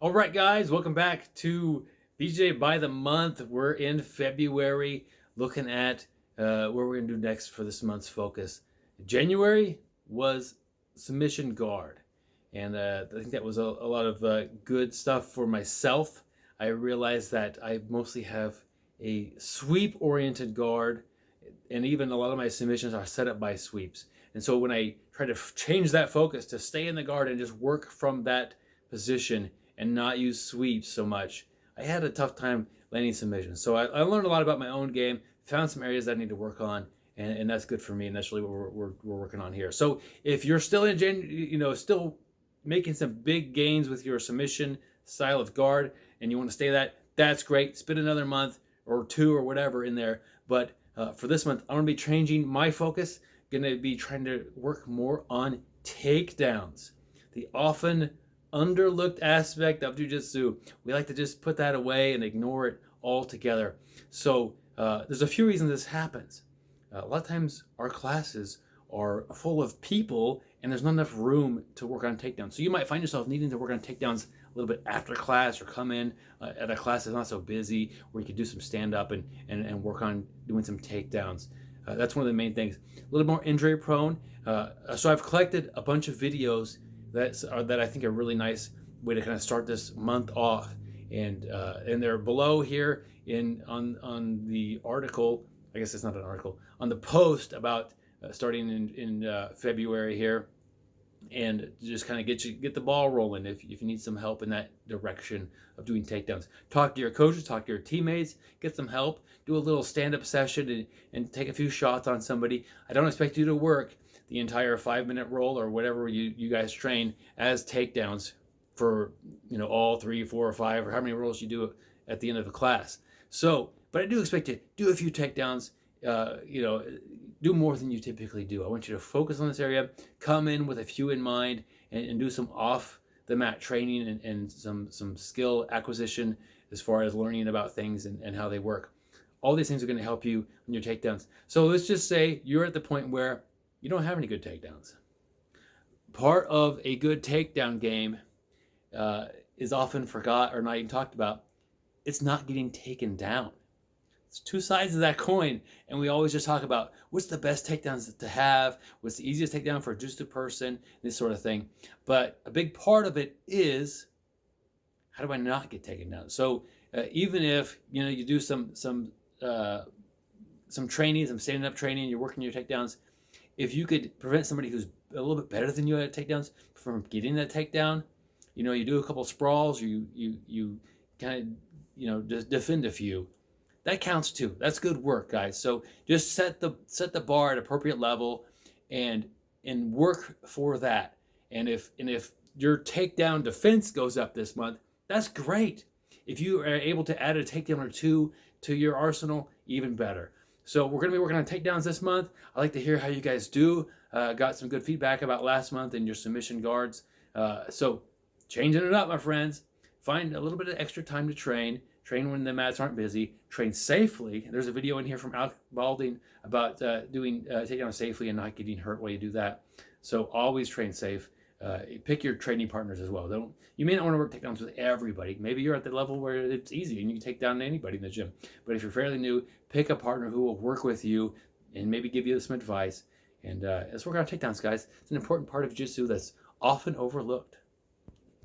All right, guys, welcome back to BJJ by the month. We're in February, looking at what we're going to do next for this month's focus. January was submission guard, and I think that was a lot of good stuff for myself. I realized that I mostly have a sweep-oriented guard, and even a lot of my submissions are set up by sweeps. And so when I try to change that focus to stay in the guard and just work from that position and not use sweeps so much, I had a tough time landing submissions. So I learned a lot about my own game, found some areas that I need to work on, and that's good for me. And that's really what we're working on here. So if you're still still making some big gains with your submission style of guard, and you want to stay that's great. Spend another month or two or whatever in there. But for this month, I'm going to be changing my focus. Going to be trying to work more on takedowns, the often underlooked aspect of jiu-jitsu. We like to just put that away and ignore it altogether. So there's a few reasons this happens. A lot of times our classes are full of people and there's not enough room to work on takedowns. So you might find yourself needing to work on takedowns a little bit after class, or come in at a class that's not so busy where you could do some stand-up and work on doing some takedowns. That's one of the main things. A little more injury prone. So I've collected a bunch of videos that I think are a really nice way to kind of start this month off, and they're below here on the article. I guess it's not an article, on the post about starting in February here, and just kind of get the ball rolling if you need some help in that direction of doing takedowns. Talk to your coaches, talk to your teammates, get some help, do a little stand-up session and take a few shots on somebody. I don't expect you to work the entire 5-minute roll or whatever you guys train as takedowns for all 3, 4, or 5, or how many rolls you do at the end of the class. So, but I do expect you to do a few takedowns. Do more than you typically do. I want you to focus on this area, come in with a few in mind, and do some off the mat training and some skill acquisition as far as learning about things and how they work. All these things are going to help you in your takedowns. So let's just say you're at the point where you don't have any good takedowns. Part of a good takedown game is often forgot or not even talked about. It's not getting taken down. It's two sides of that coin, and we always just talk about what's the best takedowns to have, what's the easiest takedown for just a person, this sort of thing. But a big part of it is, how do I not get taken down? So even if you do some training, some standing up training, you're working your takedowns. If you could prevent somebody who's a little bit better than you at takedowns from getting that takedown, you do a couple sprawls, you kind of just defend a few. That counts too. That's good work, guys. So just set the bar at appropriate level and work for that. And if your takedown defense goes up this month, that's great. If you are able to add a takedown or two to your arsenal, even better. So we're going to be working on takedowns this month. I'd like to hear how you guys do. Got some good feedback about last month and your submission guards. So changing it up, my friends. Find a little bit of extra time to train. Train when the mats aren't busy. Train safely. There's a video in here from Alex Balding about doing takedown safely and not getting hurt while you do that. So always train safe. Pick your training partners as well. You may not want to work takedowns with everybody. Maybe you're at the level where it's easy and you can take down anybody in the gym. But if you're fairly new, pick a partner who will work with you and maybe give you some advice. And let's work on takedowns, guys. It's an important part of jiu-jitsu that's often overlooked.